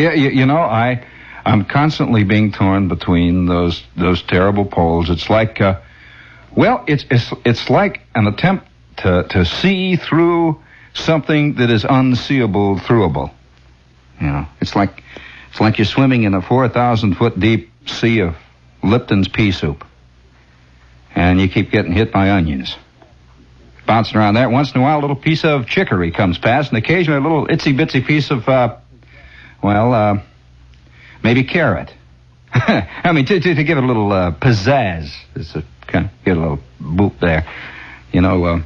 Yeah, you know, I'm constantly being torn between those terrible poles. It's like, it's like an attempt to see through something that is unseeable throughable. You know, it's like you're swimming in a 4,000-foot deep sea of Lipton's pea soup, and you keep getting hit by onions, bouncing around there. Once in a while, a little piece of chicory comes past, and occasionally a little itsy-bitsy piece of, maybe carrot. I mean, to give it a little pizzazz, it's a kind of get a little boop there. You know,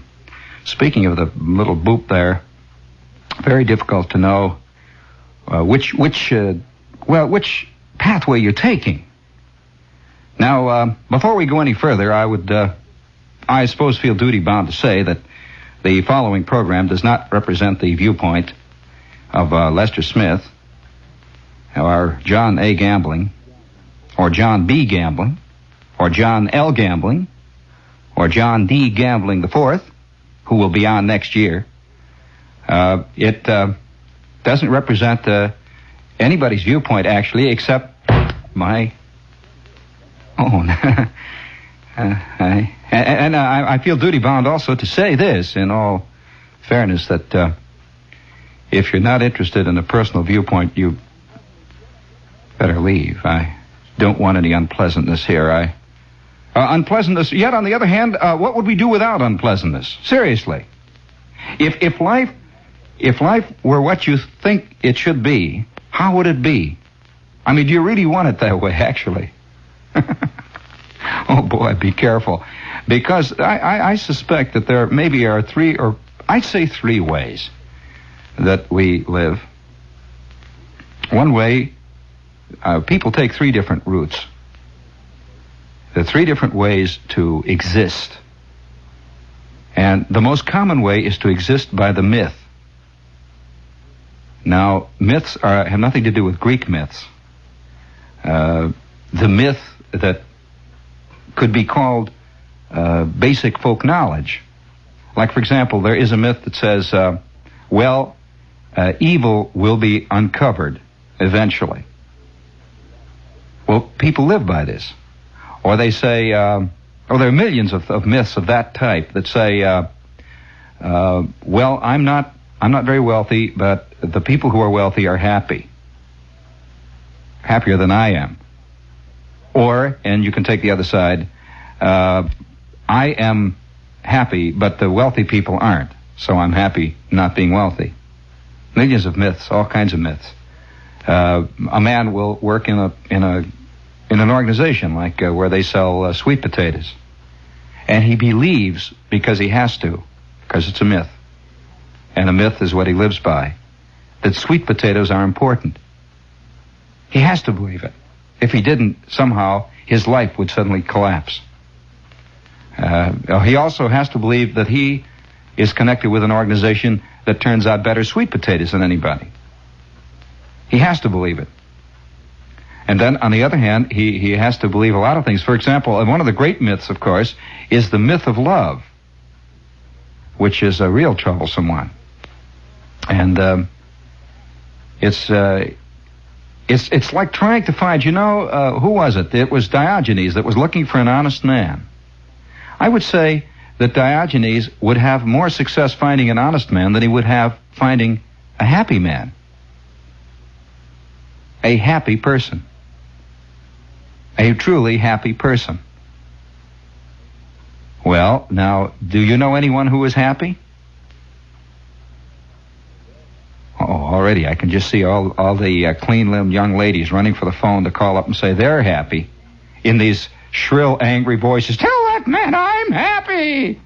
speaking of the little boop there, very difficult to know which pathway you're taking. Now, before we go any further, I would, I suppose, feel duty-bound to say that the following program does not represent the viewpoint of Lester Smith, or John A. Gambling, or John B. Gambling, or John L. Gambling, or John D. Gambling IV, who will be on next year. It doesn't represent anybody's viewpoint, actually, except my own. I feel duty-bound also to say this, in all fairness, that if you're not interested in a personal viewpoint, you better leave. I don't want any unpleasantness here. Unpleasantness, yet on the other hand, what would we do without unpleasantness? Seriously. If life were what you think it should be, how would it be? I mean, do you really want it that way, actually? Oh, boy, be careful. Because I suspect that there maybe are three ways that we live. One way, people take three different routes. There are three different ways to exist. And the most common way is to exist by the myth. Now, myths have nothing to do with Greek myths. The myth that could be called basic folk knowledge. Like, for example, there is a myth that says, evil will be uncovered eventually. Well, people live by this. Or they say, there are millions of myths of that type that say, I'm not very wealthy, but the people who are wealthy are happy. Happier than I am. Or, and you can take the other side, I am happy, but the wealthy people aren't, so I'm happy not being wealthy. Millions of myths, all kinds of myths. A man will work in an organization like where they sell sweet potatoes, and he believes, because he has to, because it's a myth, and a myth is what he lives by, that sweet potatoes are important. He has to believe it. If he didn't, somehow his life would suddenly collapse. He also has to believe that he is connected with an organization that turns out better sweet potatoes than anybody. He has to believe it. And then, on the other hand, he has to believe a lot of things. For example, one of the great myths, of course, is the myth of love, which is a real troublesome one. And it's like trying to find, who was it? It was Diogenes that was looking for an honest man. I would say that Diogenes would have more success finding an honest man than he would have finding a happy man. A happy person. A truly happy person. Well, now, do you know anyone who is happy? Oh, already I can just see all the clean-limbed young ladies running for the phone to call up and say they're happy in these shrill, angry voices. Tell that man I'm happy!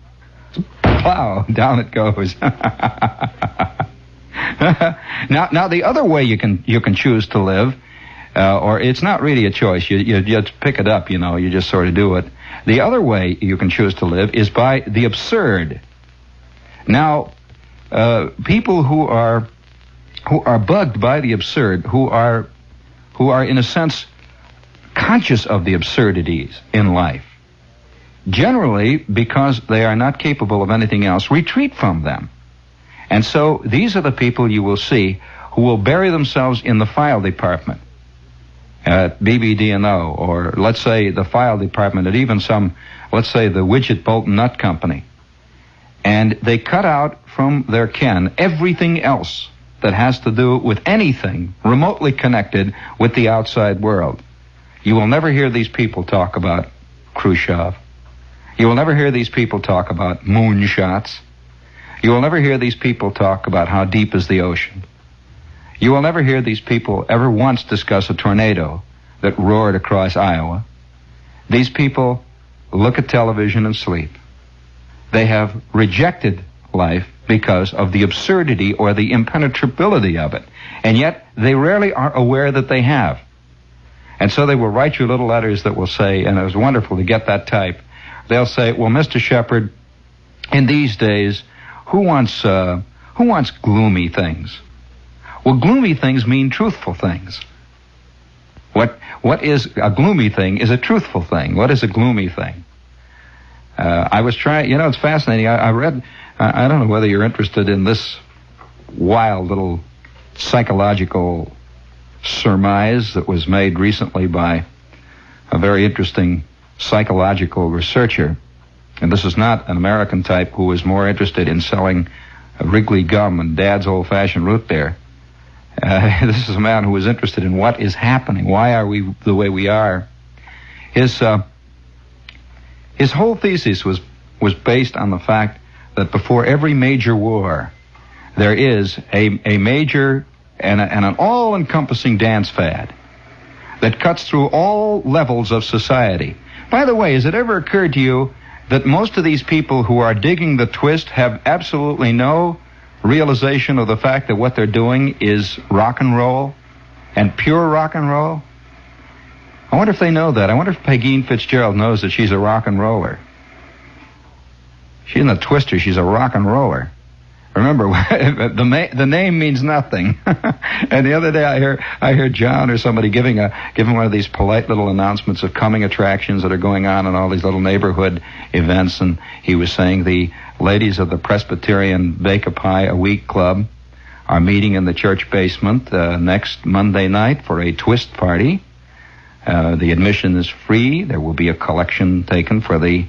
Plow, down it goes. Now, the other way you can choose to live, or it's not really a choice. You just pick it up, you just sort of do it. The other way you can choose to live is by the absurd. Now, people who are bugged by the absurd, who are in a sense conscious of the absurdities in life, generally, because they are not capable of anything else, retreat from them. And so these are the people you will see who will bury themselves in the file department at BBD&O, or let's say the file department at even some, let's say the Widget Bolt Nut Company. And they cut out from their ken everything else that has to do with anything remotely connected with the outside world. You will never hear these people talk about Khrushchev. You will never hear these people talk about moonshots. You will never hear these people talk about how deep is the ocean. You will never hear these people ever once discuss a tornado that roared across Iowa. These people look at television and sleep. They have rejected life because of the absurdity or the impenetrability of it. And yet, they rarely are aware that they have. And so they will write you little letters that will say, and it was wonderful to get that type, they'll say, well, Mr. Shepherd, in these days, who wants gloomy things? Well, gloomy things mean truthful things. What is a gloomy thing is a truthful thing. What is a gloomy thing? I was trying, it's fascinating. I read, I don't know whether you're interested in this wild little psychological surmise that was made recently by a very interesting psychological researcher. And this is not an American type who is more interested in selling Wrigley gum and Dad's old-fashioned root beer. This is a man who is interested in what is happening. Why are we the way we are? His whole thesis was based on the fact that before every major war, there is a major and an all-encompassing dance fad that cuts through all levels of society. By the way, has it ever occurred to you that most of these people who are digging the twist have absolutely no realization of the fact that what they're doing is rock and roll, and pure rock and roll? I wonder if they know that. I wonder if Pegeen Fitzgerald knows that she's a rock and roller. She's not a twister, she's a rock and roller. Remember, the name means nothing. And the other day I heard John or somebody giving one of these polite little announcements of coming attractions that are going on in all these little neighborhood events, and he was saying the ladies of the Presbyterian Bake a Pie a Week Club are meeting in the church basement next Monday night for a twist party. The admission is free. There will be a collection taken for the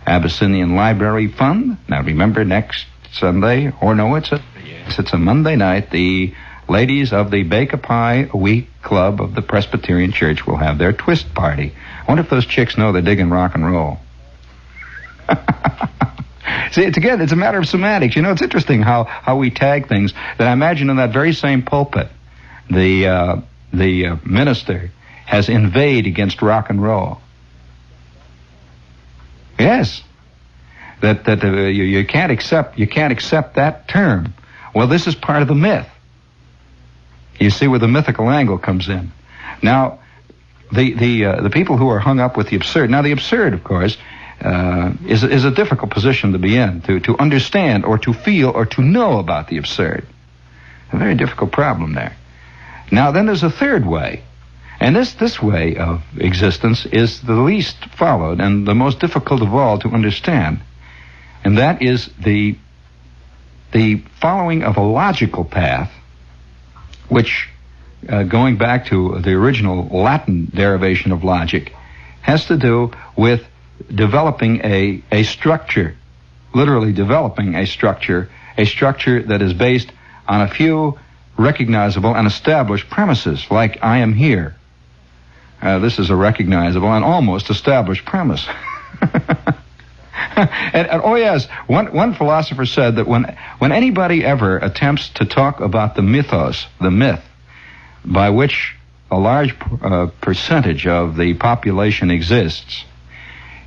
Abyssinian Library Fund. Now remember, next Sunday, or no, it's a Monday night, the ladies of the Bake a Pie a Week Club of the Presbyterian Church will have their twist party. I wonder if those chicks know they're digging rock and roll. See, it's a matter of semantics. It's interesting how we tag things. That I imagine in that very same pulpit, the minister has inveighed against rock and roll. Yes. That you can't accept that term. Well, this is part of the myth. You see where the mythical angle comes in. Now, the people who are hung up with the absurd. Now, the absurd, of course, is a difficult position to be in, to understand or to feel or to know about the absurd. A very difficult problem there. Now, then there's a third way. And this way of existence is the least followed and the most difficult of all to understand. And that is the following of a logical path, which, going back to the original Latin derivation of logic, has to do with developing a structure, literally developing a structure that is based on a few recognizable and established premises, like I am here. This is a recognizable and almost established premise. And oh yes, one philosopher said that when anybody ever attempts to talk about the mythos, the myth, by which a large percentage of the population exists,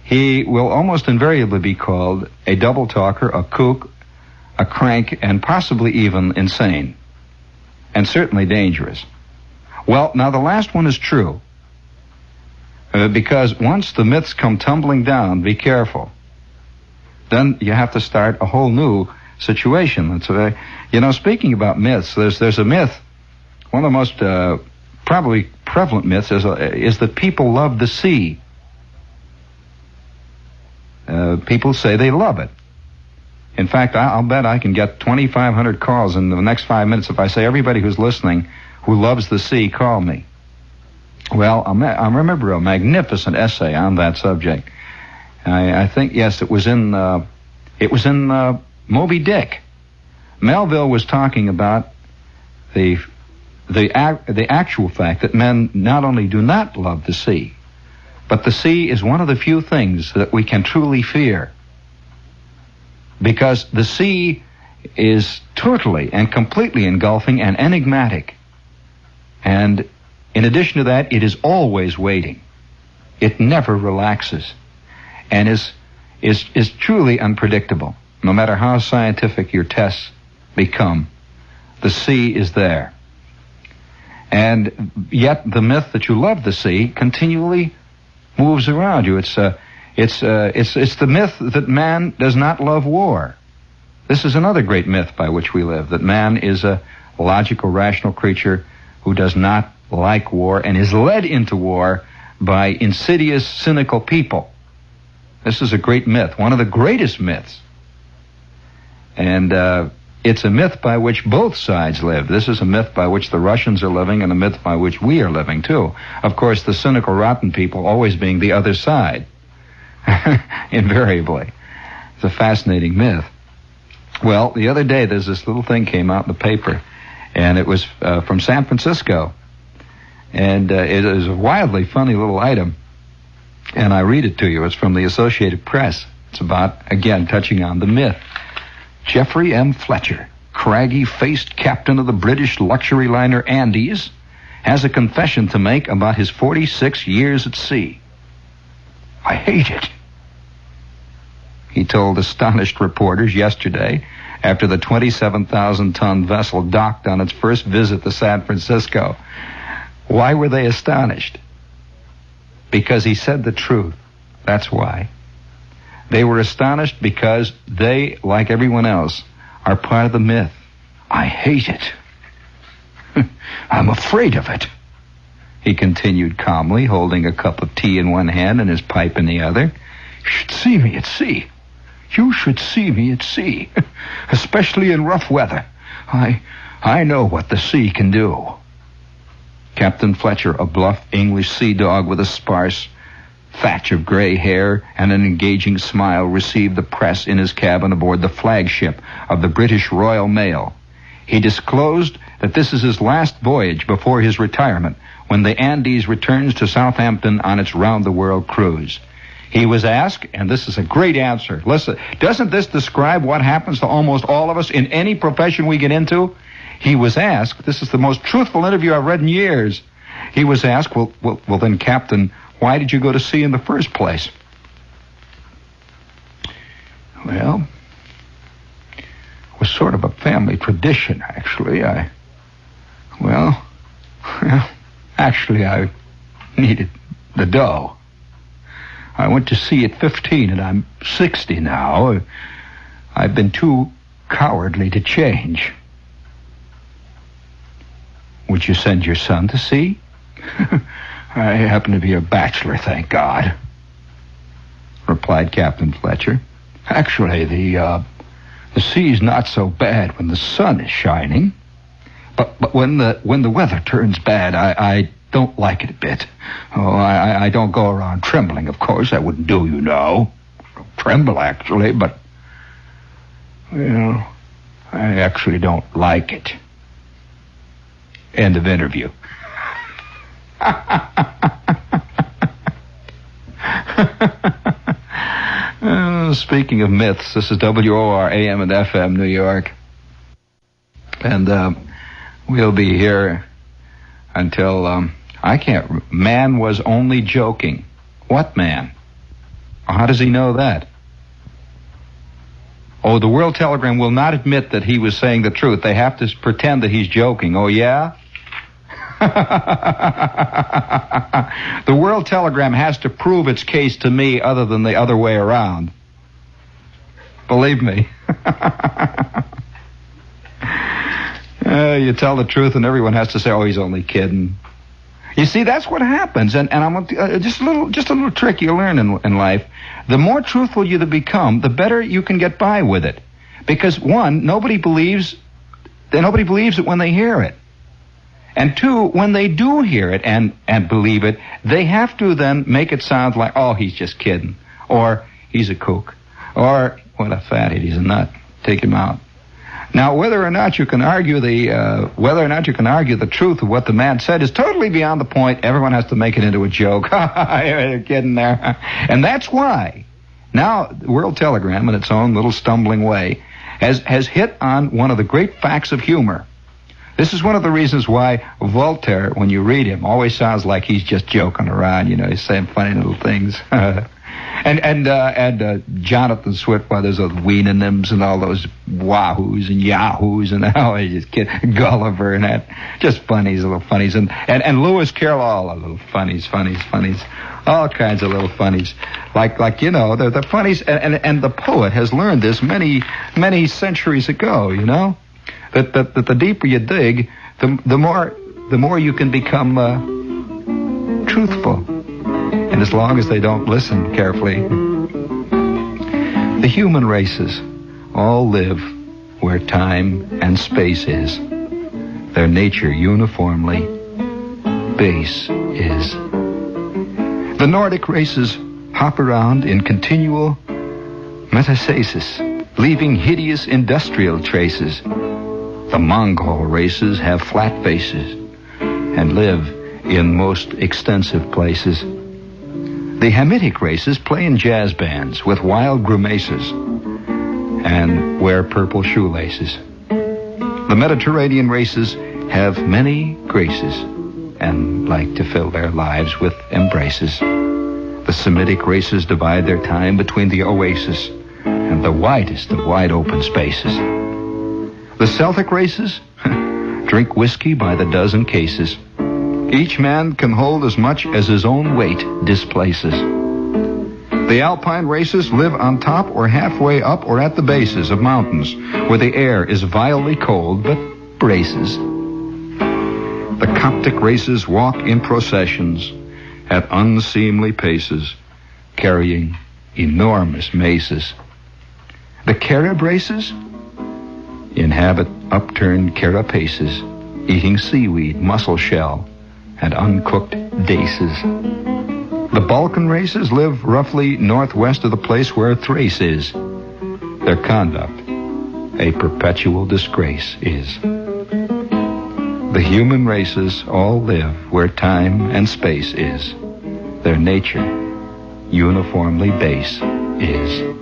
he will almost invariably be called a double talker, a kook, a crank, and possibly even insane, and certainly dangerous. Well, now the last one is true, because once the myths come tumbling down, be careful. Then you have to start a whole new situation. Speaking about myths, there's a myth. One of the most probably prevalent myths is that people love the sea. People say they love it. In fact, I'll bet I can get 2,500 calls in the next 5 minutes if I say everybody who's listening who loves the sea, call me. Well, I remember a magnificent essay on that subject. I think, yes, it was in Moby Dick. Melville was talking about the actual fact that men not only do not love the sea, but the sea is one of the few things that we can truly fear. Because the sea is totally and completely engulfing and enigmatic. And in addition to that, it is always waiting. It never relaxes. And is truly unpredictable. No matter how scientific your tests become, the sea is there. And yet the myth that you love the sea continually moves around you. It's the myth that man does not love war. This is another great myth by which we live, that man is a logical, rational creature who does not like war and is led into war by insidious, cynical people. This is a great myth, one of the greatest myths. And it's a myth by which both sides live. This is a myth by which the Russians are living and a myth by which we are living, too. Of course, the cynical, rotten people always being the other side. Invariably. It's a fascinating myth. Well, the other day there's this little thing came out in the paper, and it was from San Francisco. And it is a wildly funny little item. And I read it to you. It's from the Associated Press. It's about, again, touching on the myth. Jeffrey M. Fletcher, craggy-faced captain of the British luxury liner Andes, has a confession to make about his 46 years at sea. I hate it, he told astonished reporters yesterday after the 27,000-ton vessel docked on its first visit to San Francisco. Why were they astonished? Because he said the truth. That's why. They were astonished because they, like everyone else, are part of the myth. I hate it. I'm afraid of it, he continued calmly, holding a cup of tea in one hand and his pipe in the other. You should see me at sea. You should see me at sea, especially in rough weather. I know what the sea can do. Captain Fletcher, a bluff English sea dog with a sparse thatch of gray hair and an engaging smile, received the press in his cabin aboard the flagship of the British Royal Mail. He disclosed that this is his last voyage before his retirement, when the Andes returns to Southampton on its round-the-world cruise. He was asked, and this is a great answer. Listen, doesn't this describe what happens to almost all of us in any profession we get into? He was asked, this is the most truthful interview I've read in years. He was asked, well, then, Captain, why did you go to sea in the first place? Well, it was sort of a family tradition, actually. Actually, I needed the dough. I went to sea at 15, and I'm 60 now. I've been too cowardly to change. Would you send your son to sea? I happen to be a bachelor, thank God, replied Captain Fletcher. Actually, the sea's not so bad when the sun is shining, but when the weather turns bad, I don't like it a bit. Oh, I don't go around trembling, of course. That wouldn't do, you know. Tremble, actually, but, I actually don't like it. End of interview. Speaking of myths, this is WOR AM and FM New York. And we'll be here until, man was only joking. What man? How does he know that? Oh, the World Telegram will not admit that he was saying the truth. They have to pretend that he's joking. Oh, yeah? The World Telegram has to prove its case to me other than the other way around. Believe me. You tell the truth and everyone has to say, oh, he's only kidding. You see, that's what happens. And I'm just a little trick you learn in life. The more truthful you become, the better you can get by with it. Because one, nobody believes it when they hear it. And two, when they do hear it and believe it, they have to then make it sound like, oh, he's just kidding, or he's a kook, or what a fathead, he's a nut, take him out. Now, whether or not you can argue the truth of what the man said is totally beyond the point. Everyone has to make it into a joke. You're kidding there. And that's why now the World Telegram, in its own little stumbling way, has hit on one of the great facts of humor. This is one of the reasons why Voltaire, when you read him, always sounds like he's just joking around. You know, he's saying funny little things. And Jonathan Swift, well, there's those Weenanims and all those wahoos and yahoos and all just kid Gulliver and that, just funnies, little funnies, and Lewis Carroll, all the little funnies, all kinds of little funnies, like you know, the funnies, and the poet has learned this many centuries ago. You know, that the deeper you dig, the more you can become truthful. And as long as they don't listen carefully. The human races all live where time and space is. Their nature uniformly base is. The Nordic races hop around in continual metastasis, leaving hideous industrial traces. The Mongol races have flat faces and live in most extensive places. The Hamitic races play in jazz bands with wild grimaces and wear purple shoelaces. The Mediterranean races have many graces and like to fill their lives with embraces. The Semitic races divide their time between the oasis and the widest of wide open spaces. The Celtic races drink whiskey by the dozen cases. Each man can hold as much as his own weight displaces. The Alpine races live on top or halfway up or at the bases of mountains where the air is vilely cold but braces. The Coptic races walk in processions at unseemly paces, carrying enormous maces. The Carib races inhabit upturned carapaces, eating seaweed, mussel shell, and uncooked daces. The Balkan races live roughly northwest of the place where Thrace is. Their conduct a perpetual disgrace is. The human races all live where time and space is. Their nature uniformly base is.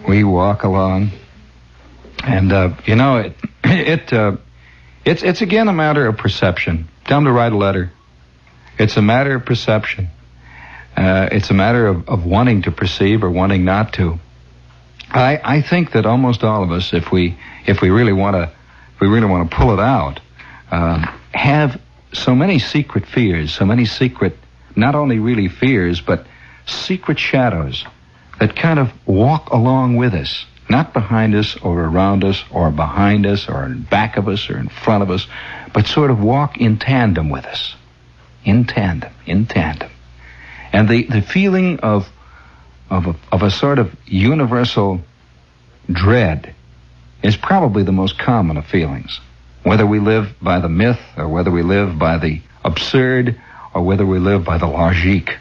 We walk along, and you know, it's again a matter of perception. Tell them to write a letter. It's a matter of perception. It's a matter of wanting to perceive or wanting not to. I think that almost all of us, if we really want to pull it out, have so many secret fears, so many secret, not only really fears, but secret shadows that kind of walk along with us, not behind us or around us or behind us or in back of us or in front of us, but sort of walk in tandem with us. In tandem. And the feeling of a sort of universal dread is probably the most common of feelings. Whether we live by the myth or whether we live by the absurd or whether we live by the logique,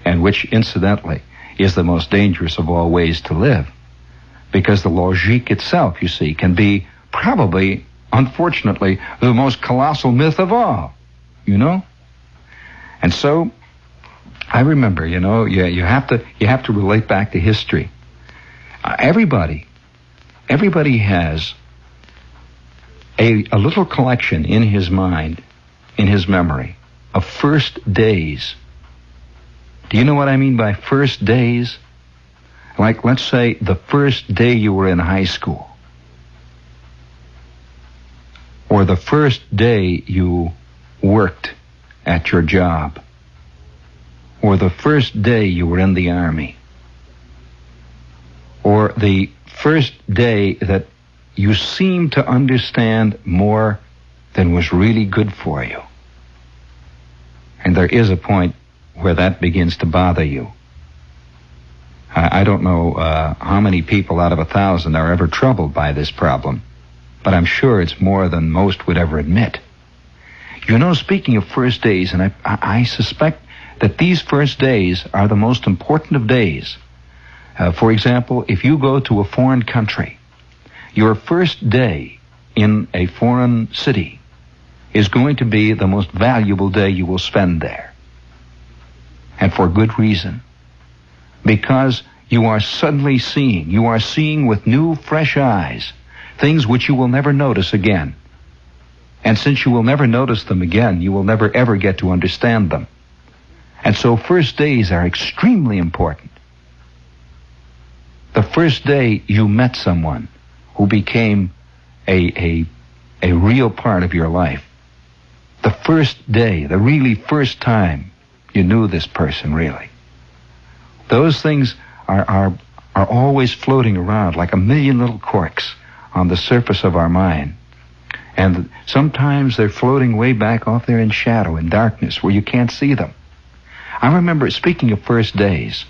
and which, incidentally, is the most dangerous of all ways to live. Because the logique itself, you see, can be probably, unfortunately, the most colossal myth of all, you know? And so, I remember, you know, you have to relate back to history. Everybody has a little collection in his mind, in his memory, of first days. Do you know what I mean by first days? Like, let's say, the first day you were in high school. Or the first day you worked at your job. Or the first day you were in the army. Or the first day that you seemed to understand more than was really good for you. And there is a point where that begins to bother you. I don't know how many people out of 1,000 are ever troubled by this problem, but I'm sure it's more than most would ever admit. You know, speaking of first days, and I suspect that these first days are the most important of days. For example, if you go to a foreign country, your first day in a foreign city is going to be the most valuable day you will spend there. And for good reason. Because you are suddenly seeing, you are seeing with new, fresh eyes, things which you will never notice again. And since you will never notice them again, you will never ever get to understand them. And so first days are extremely important. The first day you met someone who became a real part of your life. The first day, the really first time you knew this person really. Those things are always floating around like a million little corks on the surface of our mind. And sometimes they're floating way back off there in shadow, in darkness, where you can't see them. I remember, speaking of first days,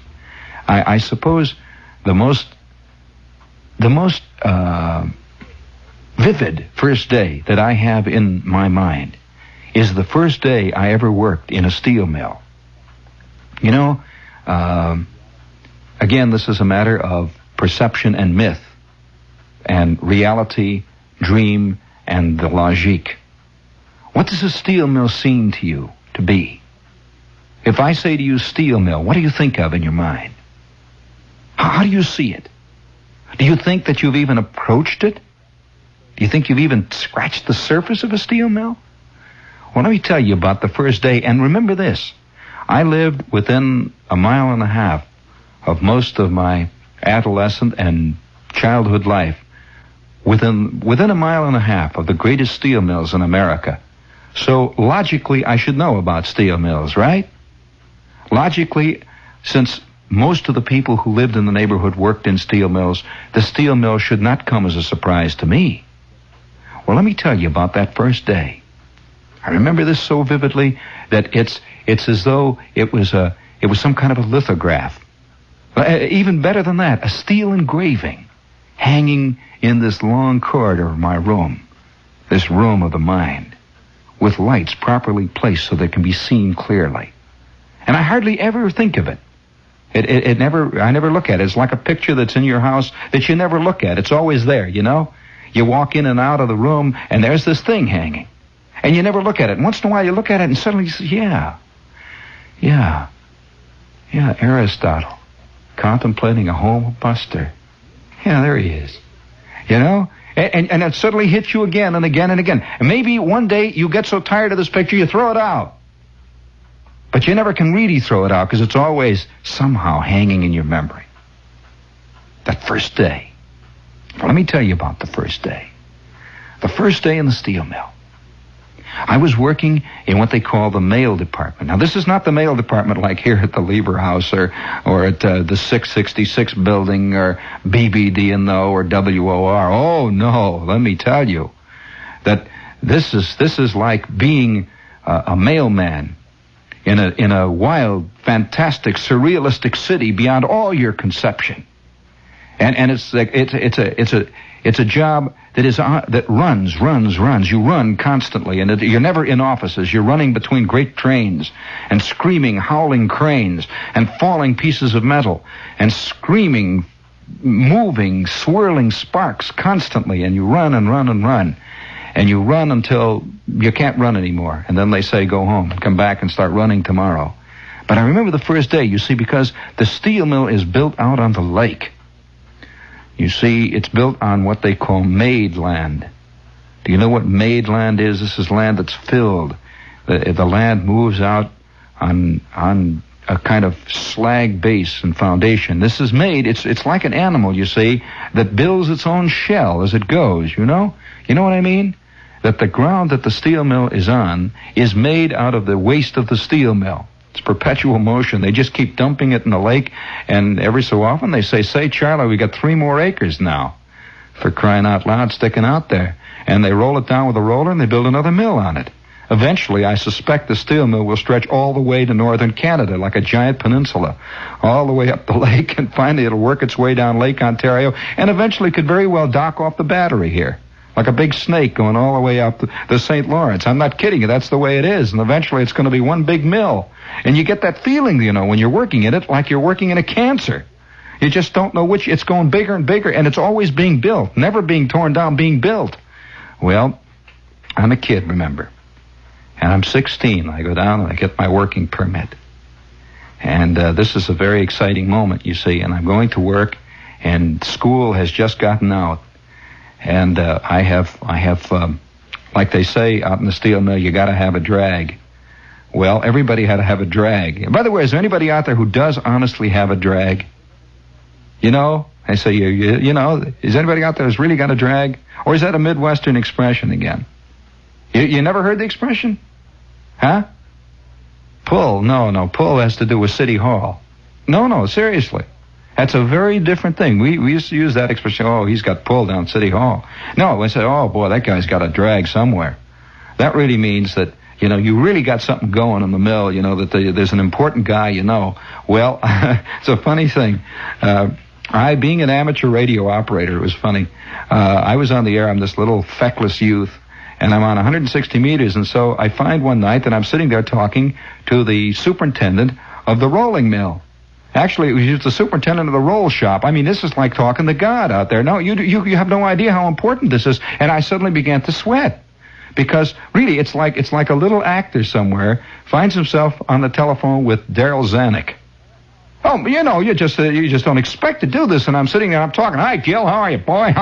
I suppose the most vivid first day that I have in my mind is the first day I ever worked in a steel mill. You know, again, this is a matter of perception and myth, and reality, dream, and the logique. What does a steel mill seem to you to be? If I say to you steel mill, what do you think of in your mind? How do you see it? Do you think that you've even approached it? Do you think you've even scratched the surface of a steel mill? Well, let me tell you about the first day, and remember this. I lived within a mile and a half of most of my adolescent and childhood life, within a mile and a half of the greatest steel mills in America. So logically, I should know about steel mills, right? Logically, since most of the people who lived in the neighborhood worked in steel mills, the steel mill should not come as a surprise to me. Well, let me tell you about that first day. I remember this so vividly that it's as though it was some kind of a lithograph. Even better than that, a steel engraving hanging in this long corridor of my room, this room of the mind, with lights properly placed so they can be seen clearly. And I hardly ever think of it. I never look at it. It's like a picture that's in your house that you never look at. It's always there, you know? You walk in and out of the room, and there's this thing hanging. And you never look at it. And once in a while you look at it, and suddenly you say, yeah, Aristotle, contemplating a homo buster. Yeah, there he is. You know? And it suddenly hits you again and again and again. And maybe one day you get so tired of this picture you throw it out. But you never can really throw it out because it's always somehow hanging in your memory. That first day. Well, let me tell you about the first day. The first day in the steel mill. I was working in what they call the mail department. Now, this is not the mail department like here at the Lieber House or at the 666 building or BBD&O or WOR. Oh, no, let me tell you that this is like being a mailman in a wild, fantastic, surrealistic city beyond all your conception. And it's a job that runs. You run constantly, and you're never in offices. You're running between great trains and screaming, howling cranes and falling pieces of metal and screaming, moving, swirling sparks constantly. And you run and run and run. And you run until you can't run anymore. And then they say, go home and come back and start running tomorrow. But I remember the first day, you see, because the steel mill is built out on the lake. You see, it's built on what they call made land. Do you know what made land is? This is land that's filled. The land moves out on a kind of slag base and foundation. This is made, it's like an animal, you see, that builds its own shell as it goes, you know? You know what I mean? That the ground that the steel mill is on is made out of the waste of the steel mill. It's perpetual motion. They just keep dumping it in the lake, and every so often they say, Charlie, we got 3 more acres now, for crying out loud, sticking out there. And they roll it down with a roller, and they build another mill on it. Eventually, I suspect the steel mill will stretch all the way to northern Canada, like a giant peninsula, all the way up the lake, and finally it'll work its way down Lake Ontario, and eventually could very well dock off the Battery here, like a big snake going all the way up the St. Lawrence. I'm not kidding you. That's the way it is. And eventually it's going to be one big mill. And you get that feeling, when you're working in it, like you're working in a cancer. You just don't know which. It's going bigger and bigger, and it's always being built, never being torn down, being built. Well, I'm a kid, remember. And I'm 16. I go down and I get my working permit. And this is a very exciting moment, you see. And I'm going to work, and school has just gotten out. And I have, like they say out in the steel mill, you got to have a drag. Well, everybody had to have a drag. And by the way, is there anybody out there who does honestly have a drag? I say, is anybody out there who's really got a drag? Or is that a Midwestern expression again? You never heard the expression? Huh? Pull. No. Pull has to do with City Hall. No, seriously. That's a very different thing. We used to use that expression, oh, he's got pulled down City Hall. No, we said, oh, boy, that guy's got a drag somewhere. That really means that, you really got something going in the mill, that there's an important guy, Well, it's a funny thing. Being an amateur radio operator, it was funny. I was on the air. I'm this little feckless youth, and I'm on 160 meters. And so I find one night that I'm sitting there talking to the superintendent of the rolling mill. Actually, it was the superintendent of the roll shop. I mean, this is like talking to God out there. No, you have no idea how important this is. And I suddenly began to sweat. Because really, it's like a little actor somewhere finds himself on the telephone with Daryl Zanuck. Oh, you just don't expect to do this. And I'm sitting there, I'm talking. Hi, Gil, how are you, boy?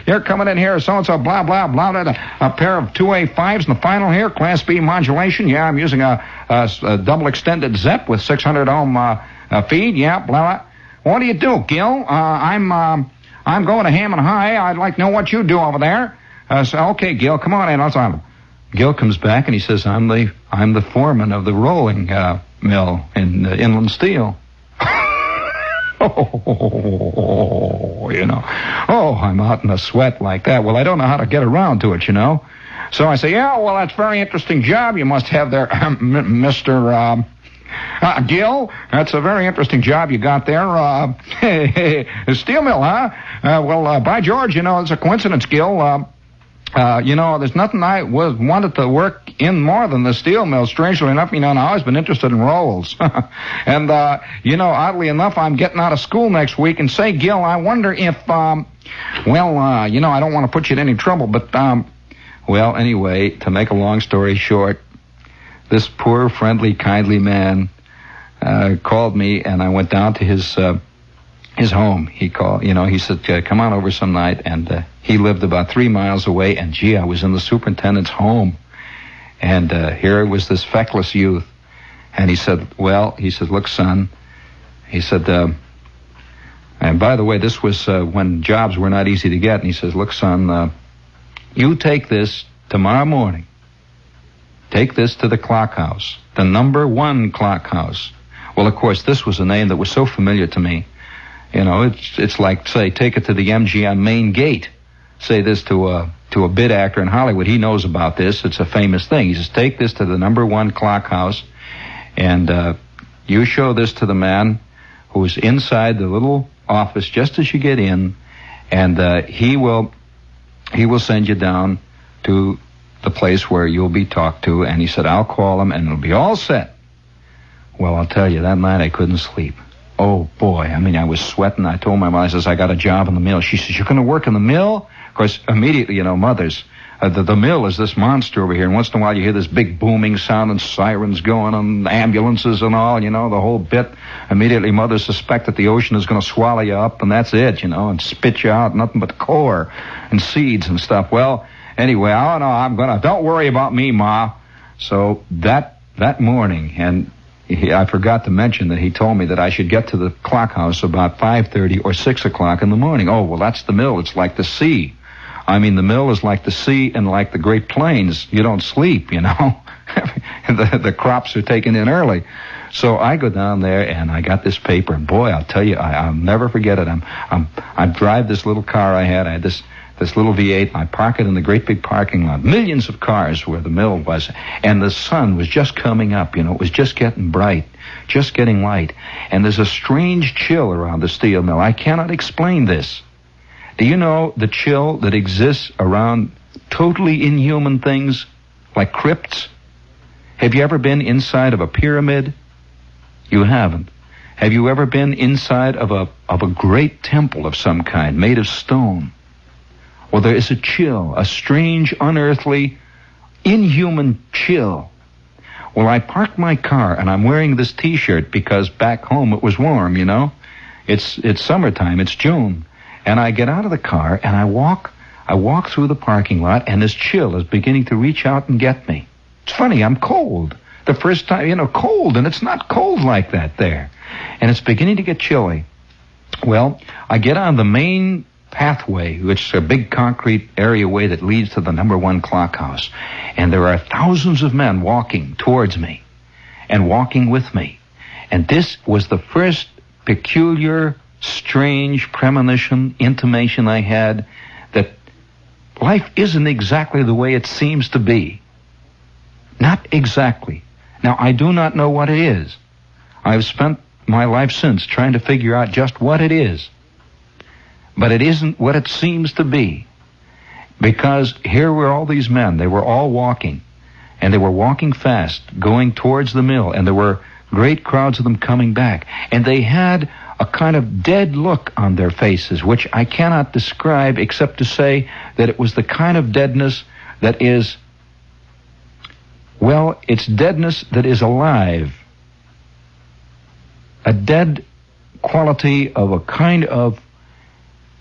You're coming in here, so-and-so, blah, blah, blah, blah. A pair of 2A5s in the final here, Class B modulation. Yeah, I'm using a double extended ZEP with 600 ohm feed. Yeah, blah, blah. What do you do, Gil? I'm going to Ham and High. I'd like to know what you do over there. So, okay, Gil, come on in. Let's on. Gil comes back and he says, I'm the foreman of the rolling mill in Inland Steel. I'm out in a sweat like that. Well, I don't know how to get around to it, So I say, yeah, well, that's a very interesting job you must have there, Mr. Gil. That's a very interesting job you got there. Steel mill, huh? Well, by George, it's a coincidence, Gil. There's nothing I wanted to work in more than the steel mill. Strangely enough, I've always been interested in rolls. And, oddly enough, I'm getting out of school next week. And say, Gil, I wonder if, I don't want to put you in any trouble, but, anyway, to make a long story short, this poor, friendly, kindly man called me, and I went down to his home. He called, he said, come on over some night, and he lived about 3 miles away, and gee, I was in the superintendent's home. And here was this feckless youth. And he said, look, son, he said, and by the way, this was when jobs were not easy to get, and he says, look, son, you take this tomorrow morning. Take this to the clock house, the number 1 clock house. Well, of course, this was a name that was so familiar to me. It's like, say, take it to the MGM main gate. Say this to a bid actor in Hollywood. He knows about this. It's a famous thing. He says, take this to the number 1 clock house, and you show this to the man who's inside the little office just as you get in, and he will send you down to the place where you'll be talked to. And he said, I'll call him, and it'll be all set. Well, I'll tell you, that night I couldn't sleep. Oh, boy. I was sweating. I told my mom, I says, I got a job in the mill. She says, you're going to work in the mill? Of course, immediately, mothers, the mill is this monster over here. And once in a while you hear this big booming sound and sirens going and ambulances and all, the whole bit. Immediately mothers suspect that the ocean is going to swallow you up, and that's it, and spit you out, nothing but core and seeds and stuff. Well, anyway, don't worry about me, Ma. So that morning, and I forgot to mention that he told me that I should get to the clock house about 5:30 or 6 o'clock in the morning. Oh, well, that's the mill. It's like the sea. The mill is like the sea and like the Great Plains. You don't sleep, the crops are taken in early. So I go down there and I got this paper, and boy, I'll tell you, I'll never forget it. I drive this little car I had. I had this little V8, and I park it in the great big parking lot. Millions of cars where the mill was, and the sun was just coming up, you know. It was just getting bright, just getting light. And there's a strange chill around the steel mill. I cannot explain this. Do you know the chill that exists around totally inhuman things like crypts? Have you ever been inside of a pyramid? You haven't. Have you ever been inside of a great temple of some kind, made of stone? Well, there is a chill, a strange, unearthly, inhuman chill. Well, I parked my car, and I'm wearing this T-shirt because back home it was warm, you know. It's summertime, it's June. And I get out of the car, and I walk through the parking lot, and this chill is beginning to reach out and get me. It's funny, I'm cold. The first time, you know, cold, and it's not cold like that there. And it's beginning to get chilly. Well, I get on the main pathway, which is a big concrete areaway that leads to the number 1 clock house. And there are thousands of men walking towards me and walking with me. And this was the first peculiar, strange premonition, intimation I had that life isn't exactly the way it seems to be. Not exactly. Now, I do not know what it is. I've spent my life since trying to figure out just what it is. But it isn't what it seems to be. Because here were all these men. They were all walking. And they were walking fast, going towards the mill. And there were great crowds of them coming back. And they had a kind of dead look on their faces, which I cannot describe except to say that it was the kind of deadness that is, well, it's deadness that is alive. A dead quality of a kind of,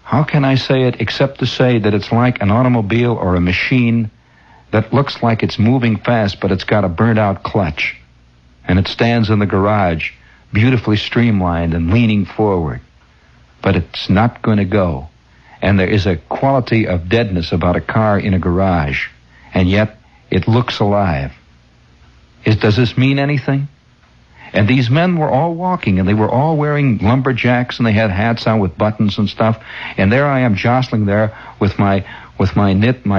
how can I say it except to say that it's like an automobile or a machine that looks like it's moving fast, but it's got a burnt-out clutch. And it stands in the garage, beautifully streamlined and leaning forward. But it's not going to go. And there is a quality of deadness about a car in a garage. And yet, it looks alive. Does this mean anything? And these men were all walking, and they were all wearing lumberjacks, and they had hats on with buttons and stuff. And there I am jostling there with my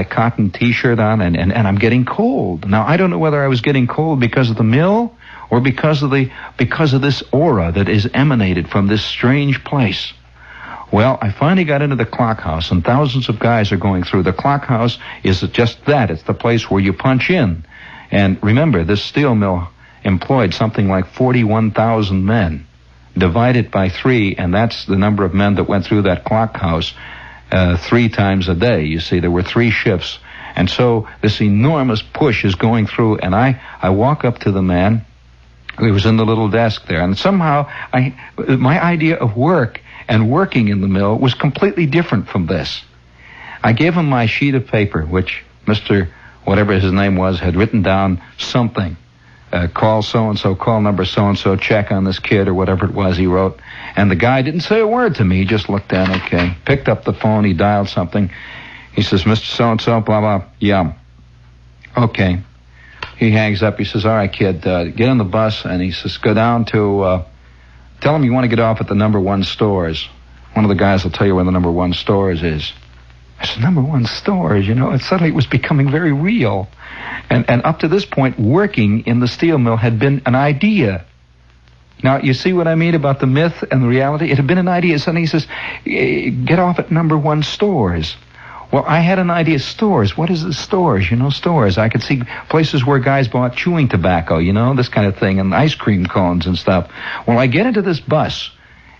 cotton T-shirt on, and I'm getting cold. Now, I don't know whether I was getting cold because of the mill or because of this aura that is emanated from this strange place. Well, I finally got into the clock house, and thousands of guys are going through. The clock house is just that. It's the place where you punch in. And remember, this steel mill employed something like 41,000 men. Divide it by 3, and that's the number of men that went through that clock house 3 times a day. You see, there were 3 shifts. And so this enormous push is going through, and I walk up to the man who was in the little desk there, and somehow my idea of work and working in the mill was completely different from this. I gave him my sheet of paper, which Mr. whatever his name was had written down something. Call so-and-so, call number so-and-so, check on this kid, or whatever it was he wrote. And the guy didn't say a word to me. He just looked down, okay. Picked up the phone, he dialed something. He says, Mr. So-and-so, blah, blah, yeah. Okay. He hangs up. He says, all right, kid, get on the bus. And he says, go down to, tell him you want to get off at the number 1 stores. One of the guys will tell you where the number 1 stores is. I said, number 1 stores, you know, and suddenly it was becoming very real. And up to this point, working in the steel mill had been an idea. Now, you see what I mean about the myth and the reality? It had been an idea. Suddenly he says, get off at number 1 stores. Well, I had an idea. Stores. What is the stores? You know, stores. I could see places where guys bought chewing tobacco, you know, this kind of thing, and ice cream cones and stuff. Well, I get into this bus,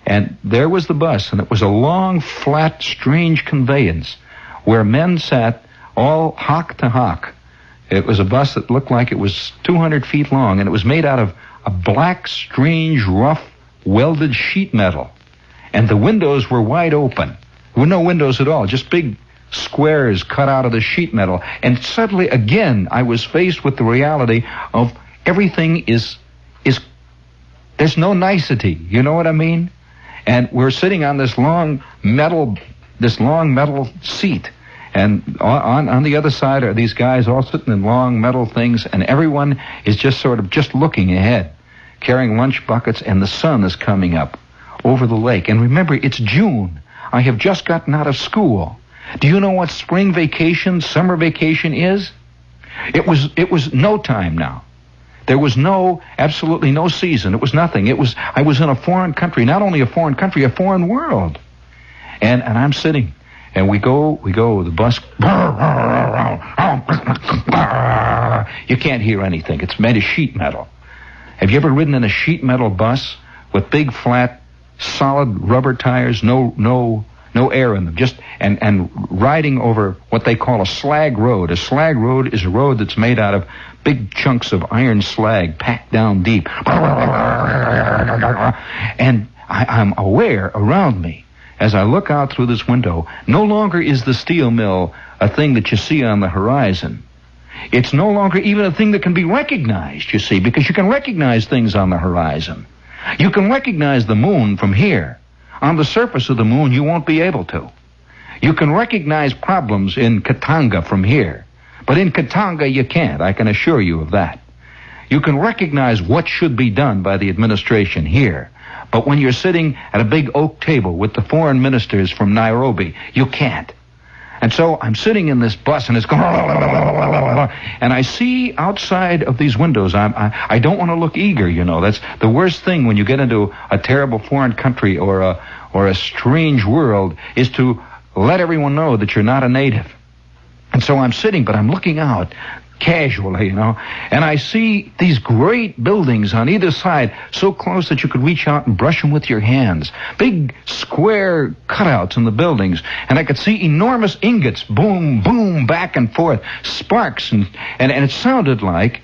and there was the bus, and it was a long, flat, strange conveyance where men sat all hock to hock. It was a bus that looked like it was 200 feet long, and it was made out of a black, strange, rough, welded sheet metal. And the windows were wide open. There were no windows at all, just big squares cut out of the sheet metal. And suddenly, again, I was faced with the reality of everything is there's no nicety. You know what I mean? And we're sitting on this long metal seat. And on the other side are these guys all sitting in long metal things, and everyone is just sort of just looking ahead, carrying lunch buckets, and the sun is coming up over the lake. And remember, it's June. I have just gotten out of school. Do you know what spring vacation, summer vacation is? It was no time now. There was absolutely no season. It was nothing. I was in a foreign country, not only a foreign country, a foreign world. And I'm sitting, and we go, the bus, you can't hear anything. It's made of sheet metal. Have you ever ridden in a sheet metal bus with big, flat, solid rubber tires, no air in them, and riding over what they call a slag road? A slag road is a road that's made out of big chunks of iron slag packed down deep. And I'm aware around me, as I look out through this window, no longer is the steel mill a thing that you see on the horizon. It's no longer even a thing that can be recognized, you see, because you can recognize things on the horizon. You can recognize the moon from here. On the surface of the moon, you won't be able to. You can recognize problems in Katanga from here. But in Katanga, you can't. I can assure you of that. You can recognize what should be done by the administration here. But when you're sitting at a big oak table with the foreign ministers from Nairobi, you can't. And so I'm sitting in this bus, and it's going, and I see outside of these windows. I don't want to look eager, you know. That's the worst thing when you get into a terrible foreign country or a strange world, is to let everyone know that you're not a native. And so I'm sitting, but I'm looking out casually, you know, and I see these great buildings on either side, so close that you could reach out and brush them with your hands. Big square cutouts in the buildings, and I could see enormous ingots, boom, boom, back and forth, sparks, and it sounded like,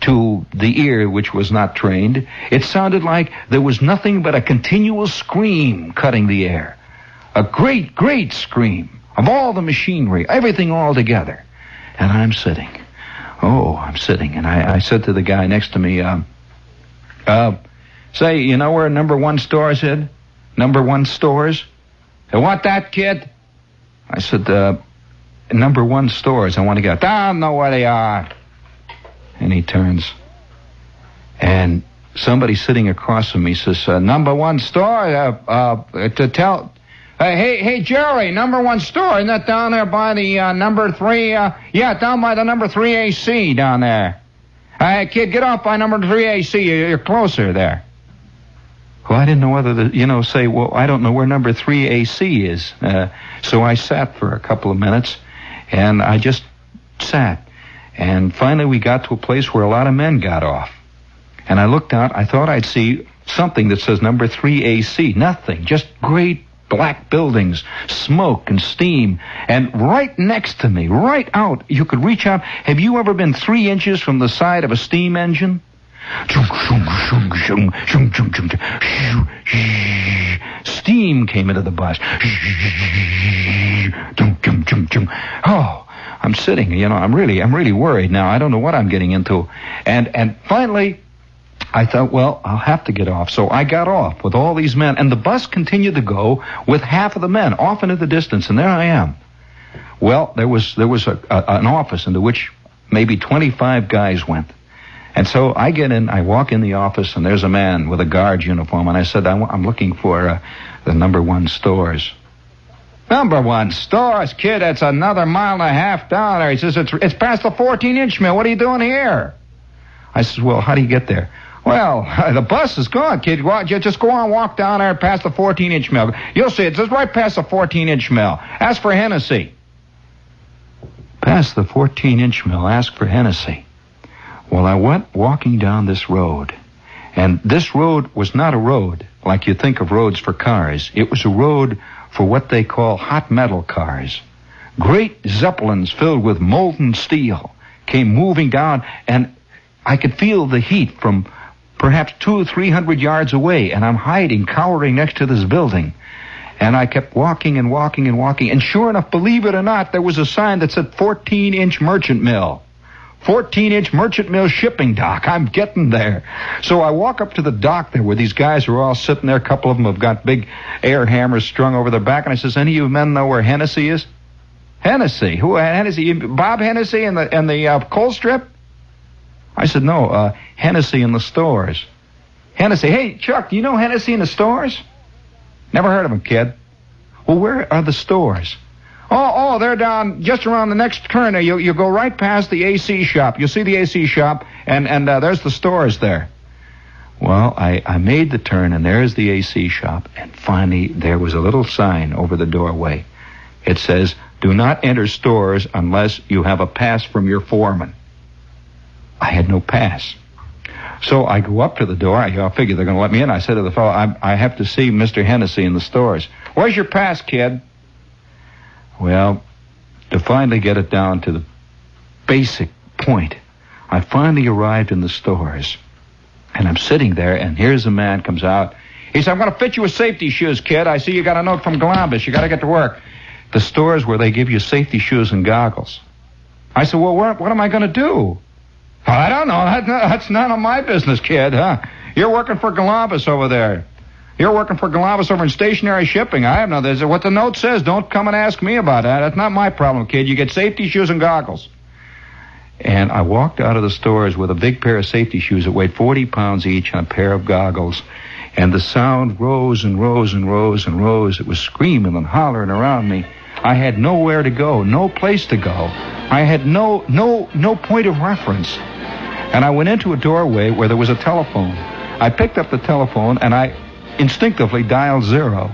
to the ear which was not trained, it sounded like there was nothing but a continual scream cutting the air. A great, great scream of all the machinery, everything all together. And I'm sitting, and I said to the guy next to me, say, you know where number 1 stores is? Number 1 stores? You want that, kid? I said, number 1 stores. I want to get, I don't know where they are. And he turns, and somebody sitting across from me says, number 1 store, to tell... Hey, Jerry, number 1 store, isn't that down there by the number 3? Yeah, down by the number 3 AC down there. Hey, kid, get off by number 3 AC. You're closer there. Well, I didn't know whether to, say, well, I don't know where number 3 AC is. So I sat for a couple of minutes, and I just sat. And finally we got to a place where a lot of men got off. And I looked out. I thought I'd see something that says number 3 AC. Nothing. Just great black buildings, smoke and steam. And right next to me, right out, you could reach out. Have you ever been 3 inches from the side of a steam engine? Steam came into the bus. Oh, I'm sitting, I'm really worried now. I don't know what I'm getting into. And finally, I thought, well, I'll have to get off. So I got off with all these men, and the bus continued to go with half of the men off into the distance, and there I am. Well, there was an office into which maybe 25 guys went. And so I get in, I walk in the office, and there's a man with a guard's uniform, and I said, I'm looking for the number 1 stores. Number 1 stores, kid, that's another 1.5 miles down there. He says, it's past the 14-inch mill. What are you doing here? I said, well, how do you get there? Well, the bus is gone, kid. Just go on, walk down there past the 14-inch mill. You'll see, it's just right past the 14-inch mill. Ask for Hennessy. Past the 14-inch mill, ask for Hennessy. Well, I went walking down this road, and this road was not a road like you think of roads for cars. It was a road for what they call hot metal cars. Great zeppelins filled with molten steel came moving down, and I could feel the heat from perhaps 200 or 300 yards away, and I'm hiding, cowering next to this building. And I kept walking and walking and walking, and sure enough, believe it or not, there was a sign that said 14-inch merchant mill. 14-inch merchant mill shipping dock. I'm getting there. So I walk up to the dock there where these guys are all sitting there. A couple of them have got big air hammers strung over their back, and I says, any of you men know where Hennessy is? Hennessy? Who? Hennessy? Bob Hennessy and the coal strip? I said, no, Hennessy in the stores. Hennessy. Hey, Chuck, do you know Hennessy in the stores? Never heard of him, kid. Well, where are the stores? Oh, they're down just around the next turn. You go right past the AC shop. You see the AC shop, and there's the stores there. Well, I made the turn, and there's the AC shop, and finally there was a little sign over the doorway. It says, "Do not enter stores unless you have a pass from your foreman." I had no pass. So I go up to the door. I figure they're going to let me in. I said to the fellow, I have to see Mr. Hennessy in the stores. "Where's your pass, kid?" Well, to finally get it down to the basic point, I finally arrived in the stores. And I'm sitting there, and here's a man comes out. He said, "I'm going to fit you with safety shoes, kid. I see you got a note from Columbus. You got to get to work." The stores where they give you safety shoes and goggles. I said, "Well, what am I going to do?" "I don't know. That's none of my business, kid, huh? You're working for Columbus over there. You're working for Columbus over in stationary shipping. I have no... What the note says, don't come and ask me about that. That's not my problem, kid. You get safety shoes and goggles." And I walked out of the stores with a big pair of safety shoes that weighed 40 pounds each and a pair of goggles. And the sound rose and rose and rose and rose. It was screaming and hollering around me. I had nowhere to go, no place to go. I had no point of reference. And I went into a doorway where there was a telephone. I picked up the telephone and I instinctively dialed 0.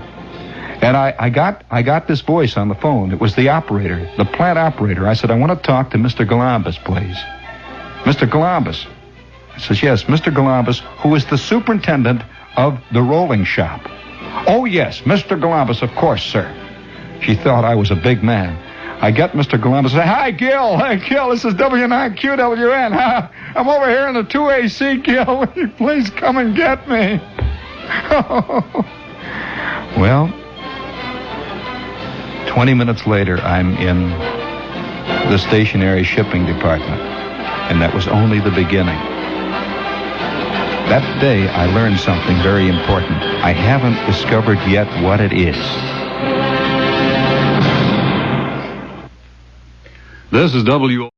And I got this voice on the phone. It was the operator, the plant operator. I said, "I want to talk to Mr. Columbus, please." "Mr. Columbus?" I says, "Yes, Mr. Columbus, who is the superintendent of the rolling shop." "Oh, yes, Mr. Columbus, of course, sir." She thought I was a big man. I got Mr. Columbus and said, "Hi, Gil. Hey, Gil, this is W9QWN. I'm over here in the 2AC, Gil. Will you please come and get me?" Well, 20 minutes later, I'm in the stationary shipping department, and that was only the beginning. That day, I learned something very important. I haven't discovered yet what it is. This is W.